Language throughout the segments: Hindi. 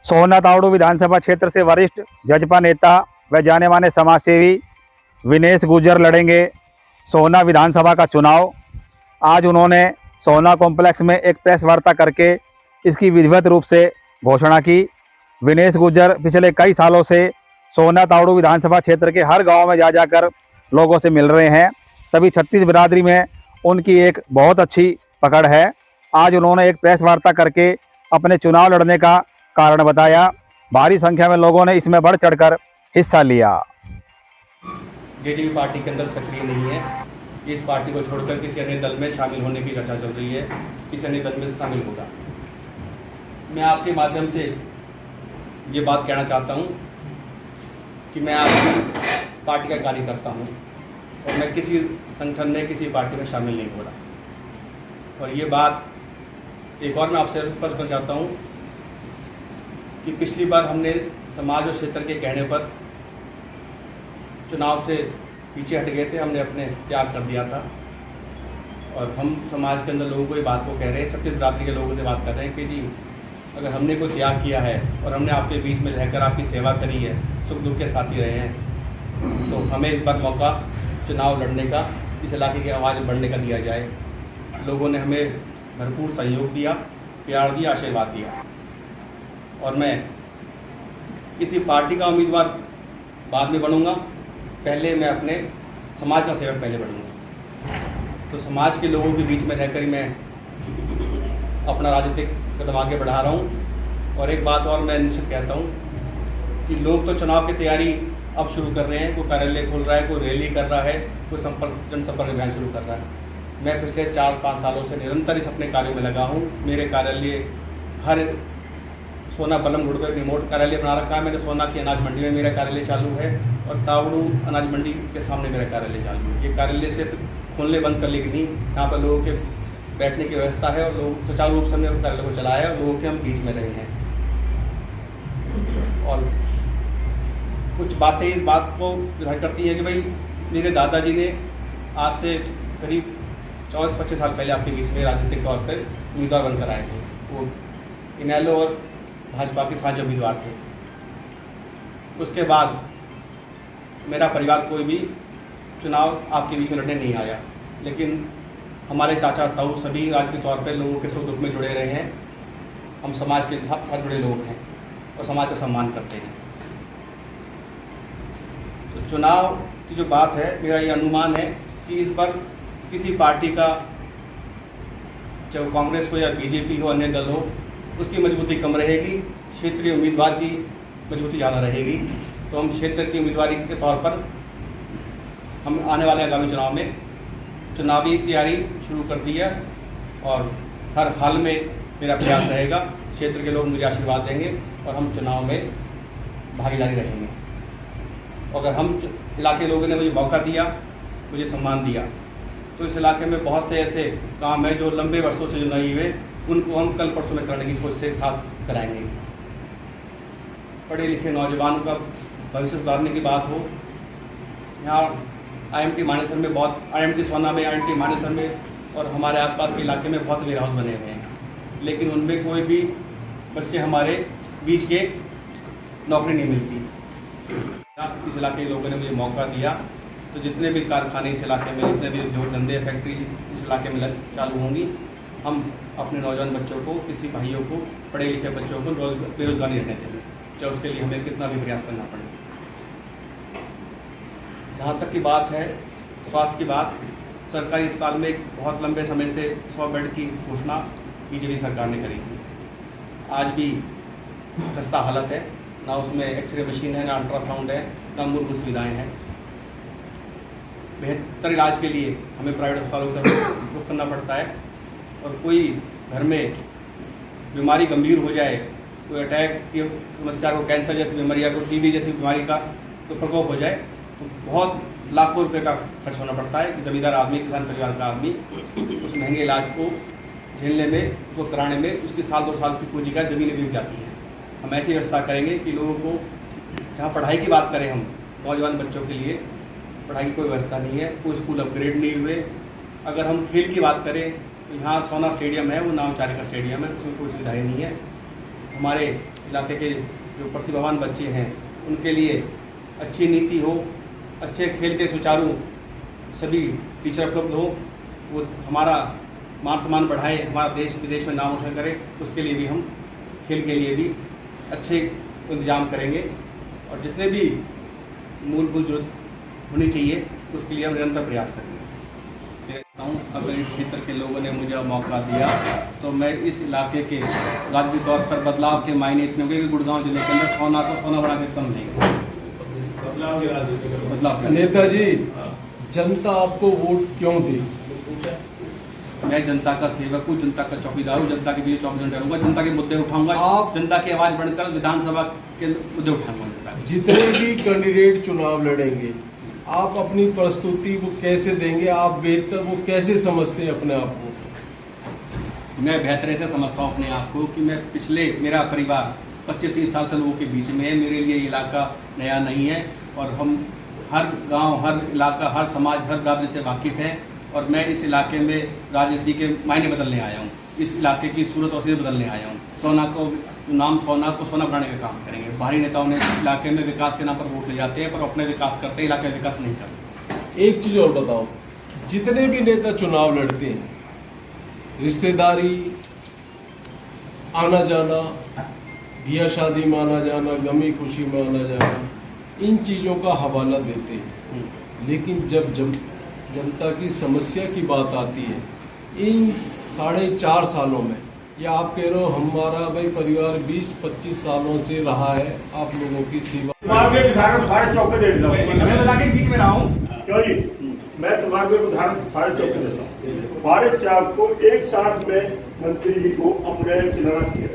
सोहना तावड़ू विधानसभा क्षेत्र से वरिष्ठ जजपा नेता व जाने माने समाजसेवी विनेश गुर्जर लड़ेंगे सोहना विधानसभा का चुनाव। आज उन्होंने सोहना कॉम्प्लेक्स में एक प्रेस वार्ता करके इसकी विधिवत रूप से घोषणा की। विनेश गुर्जर पिछले कई सालों से सोहना तावड़ू विधानसभा क्षेत्र के हर गांव में जा जाकर लोगों से मिल रहे हैं। सभी 36 बिरादरी में उनकी एक बहुत अच्छी पकड़ है। आज उन्होंने एक प्रेस वार्ता करके अपने चुनाव लड़ने का कारण बताया। भारी संख्या में लोगों ने इसमें बढ़ चढ़कर हिस्सा लिया। जेजेपी पार्टी के अंदर सक्रिय नहीं है। इस पार्टी को छोड़कर किसी अन्य दल में शामिल होने की चर्चा चल रही है, किसी अन्य दल में शामिल होगा। मैं आपके माध्यम से ये बात कहना चाहता हूँ कि मैं आपकी पार्टी का कार्यकर्ता हूँ और मैं किसी संगठन में, किसी पार्टी में शामिल नहीं हो रहा। और ये बात एक और मैं आपसे स्पष्ट करना चाहता हूँ कि पिछली बार हमने समाज और क्षेत्र के कहने पर चुनाव से पीछे हट गए थे, हमने अपने त्याग कर दिया था। और हम समाज के अंदर लोगों को ये बात को कह रहे हैं, 36 बिरादरी के लोगों से बात कर रहे हैं कि जी अगर हमने कोई त्याग किया है और हमने आपके बीच में रहकर आपकी सेवा करी है, सुख दुख के साथी रहे हैं, तो हमें इस बार मौका चुनाव लड़ने का, इस इलाके की आवाज़ बढ़ने का दिया जाए। लोगों ने हमें भरपूर सहयोग दिया, प्यार दिया, आशीर्वाद दिया। और मैं किसी पार्टी का उम्मीदवार बाद में बनूंगा, पहले मैं अपने समाज का सेवक पहले बनूंगा। तो समाज के लोगों के बीच में रहकर ही मैं अपना राजनीतिक कदम आगे बढ़ा रहा हूं। और एक बात और मैं निश्चित कहता हूं कि लोग तो चुनाव की तैयारी अब शुरू कर रहे हैं। कोई कार्यालय खोल रहा है, कोई रैली कर रहा है, कोई जनसंपर्क अभियान शुरू कर रहा है। मैं पिछले 4-5 सालों से निरंतर इस अपने कार्यों में लगा हूँ। मेरे कार्यालय हर सोना बलम रोड पर रिमोट कार्यालय बना रखा है मैंने। सोना की अनाज मंडी में मेरा कार्यालय चालू है और तावड़ू अनाज मंडी के सामने मेरा कार्यालय चालू है। ये कार्यालय सिर्फ खोलने बंद कर लेगी नहीं, यहाँ पर लोगों के बैठने की व्यवस्था है और लोग सुचारू रूप से हमने कार्यालय को चलाया और लोगों के हम बीच में रहे हैं। और कुछ बातें इस बात को जाहिर करती हैं कि भाई मेरे दादाजी ने आज से करीब 24-25 साल पहले आपके बीच में राजनीतिक तौर पर उम्मीदवार बनकर आए थे। वो इनेलो और भाजपा के साझा उम्मीदवार थे। उसके बाद मेरा परिवार कोई भी चुनाव आपके बीच में लड़ने नहीं आया, लेकिन हमारे चाचा ताऊ सभी राजनीतिक तौर पर लोगों के सुख दुख में जुड़े रहे हैं। हम समाज के साथ जुड़े लोग हैं और समाज का सम्मान करते हैं। तो चुनाव की जो बात है, मेरा ये अनुमान है कि इस बार किसी पार्टी का, चाहे कांग्रेस हो या बीजेपी हो, अन्य दल हो, उसकी मजबूती कम रहेगी, क्षेत्रीय उम्मीदवार की मजबूती ज़्यादा रहेगी। तो हम क्षेत्र की उम्मीदवारी के तौर पर हम आने वाले आगामी चुनाव में चुनावी तैयारी शुरू कर दी है और हर हाल में मेरा प्रयास रहेगा। क्षेत्र के लोग मुझे आशीर्वाद देंगे और हम चुनाव में भागीदारी रहेंगे। अगर हम इलाके के लोगों ने मुझे मौका दिया, मुझे सम्मान दिया, तो इस इलाके में बहुत से ऐसे काम है जो लंबे वर्षों से जो नहीं हुए, उनको हम कल परसों में करने की कोशिश के साथ कराएंगे। पढ़े लिखे नौजवान का भविष्य सुधारने की बात हो, यहाँ IMT मानेसर में बहुत, IMT सोना में, IMT मानेसर में और हमारे आसपास के इलाके में बहुत वेयर हाउस बने हुए हैं, लेकिन उनमें कोई भी बच्चे हमारे बीच के नौकरी नहीं मिलती। इस इलाके के लोगों ने मुझे मौका दिया, तो जितने भी कारखाने इस इलाके में, जितने भी जो धंधे फैक्ट्री इस इलाके में चालू होंगी, हम अपने नौजवान बच्चों को, किसी भाइयों को, पढ़े लिखे बच्चों को बेरोजगार नहीं रहने देंगे, चाहे उसके लिए हमें कितना भी प्रयास करना पड़े। जहाँ तक की बात है स्वास्थ्य की बात, सरकारी अस्पताल में एक बहुत लंबे समय से 100 बेड की घोषणा बीजेपी सरकार ने करी थी। आज भी खस्ता हालत है, ना उसमें एक्सरे मशीन है, ना अल्ट्रासाउंड है, ना मूलभूत सुविधाएँ हैं। बेहतर इलाज के लिए हमें प्राइवेट अस्पतालों की तरफ रुख करना पड़ता है। और कोई घर में बीमारी गंभीर हो जाए, कोई अटैक की समस्या को, कैंसर जैसी बीमारी या कोई TB जैसी बीमारी का तो प्रकोप हो जाए, तो बहुत लाखों रुपए का खर्च होना पड़ता है। जमींदार आदमी, किसान परिवार का आदमी उस महंगे इलाज को झेलने में, उसको कराने में उसकी 1-2 साल की पूंजी का ज़मीनें भी जाती हैं। हम ऐसी व्यवस्था करेंगे कि लोगों को, जहाँ पढ़ाई की बात करें, हम नौजवान बच्चों के लिए पढ़ाई की कोई व्यवस्था नहीं है, कोई स्कूल अपग्रेड नहीं हुए। अगर हम खेल की बात करें, तो यहाँ सोना स्टेडियम है, वो नामचारे का स्टेडियम है, उसमें कोई सुविधाएँ नहीं है। हमारे इलाके के जो प्रतिभावान बच्चे हैं उनके लिए अच्छी नीति हो, अच्छे खेल के सुचारू सभी टीचर उपलब्ध हो, वो हमारा मान सम्मान बढ़ाए, हमारा देश विदेश में नाम रोशन करे, उसके लिए भी हम खेल के लिए भी अच्छे इंतजाम करेंगे। और जितने भी मूलभूत जरूरत होनी चाहिए उसके लिए हम निरंतर प्रयास करेंगे। अगर इस क्षेत्र के लोगों ने मुझे मौका दिया तो मैं इस इलाके के राजनीतिक तौर पर बदलाव के मायने इतने होंगे कि गुड़गांव जिले के अंदर सोना को सोना बना के समझेंगे। बदलाव नेताजी, जनता आपको वोट क्यों दी? मैं जनता का सेवक हूँ, जनता का चौकीदार हूँ, जनता के बीच 24 घंटे रहूँगा, जनता के मुद्दे उठाऊंगा, आप जनता की आवाज़ बढ़कर विधानसभा के मुद्दे उठाऊंगा। जितने भी कैंडिडेट चुनाव लड़ेंगे, आप अपनी प्रस्तुति वो कैसे देंगे? आप बेहतर वो कैसे समझते हैं अपने आप को? मैं बेहतर ऐसे समझता हूँ अपने आप को कि मैं मेरा परिवार 25-30 साल से लोगों के बीच में है। मेरे लिए ये इलाका नया नहीं है और हम हर गांव, हर इलाका, हर समाज, हर बिरादरी से वाकिफ़ हैं। और मैं इस इलाके में राजनीति के मायने बदलने आया हूँ, इस इलाके की सूरत और सीरत बदलने आया हूँ। सोना को सोना बनाने का काम करेंगे। बाहरी नेताओं ने इस इलाके में विकास के नाम पर वोट ले जाते हैं, पर अपने विकास करते हैं, इलाके विकास नहीं करते। एक चीज़ और बताओ, जितने भी नेता चुनाव लड़ते हैं, रिश्तेदारी, आना जाना, ब्याह शादी में आना जाना, गमी खुशी में आना जाना, इन चीज़ों का हवाला देते हैं। लेकिन जब जनता की समस्या की बात आती है, इन 4.5 सालों में, या आप कह रहे हो हमारा भाई परिवार 20-25 सालों से रहा है आप लोगों की सेवा। तुम्हारे उदाहरण फाड़े चौके दे देता हूँ। मैं लगा के बीच में रहा हूँ। क्यों जी? मैं तुम्हारे उदाहरण फाड़े चौके देता हूँ। फाड़े चौक को एक साथ में मंत्री जी को अपने चुनाव किया,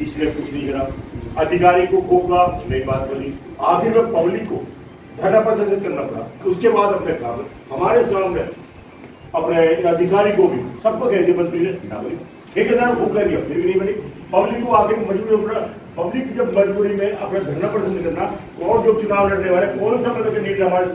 इसलिए कुछ नहीं करा, अधिकारी को खोखा नहीं बात बनी, आखिर में पब्लिक को धरना प्रदर्शन करना पड़ा। उसके बाद अपने काम हमारे सामने अपने अधिकारी को भी सबको कह दिया मंत्री ने, ठेकेदार को खोखला दिया, फिर भी नहीं बनी। पब्लिक को आखिर मजबूरी पड़ा। पब्लिक जब मजबूरी में अपना धरना प्रदर्शन करना, और जो चुनाव लड़ने वाले कौन सा मतलब नीति हमारे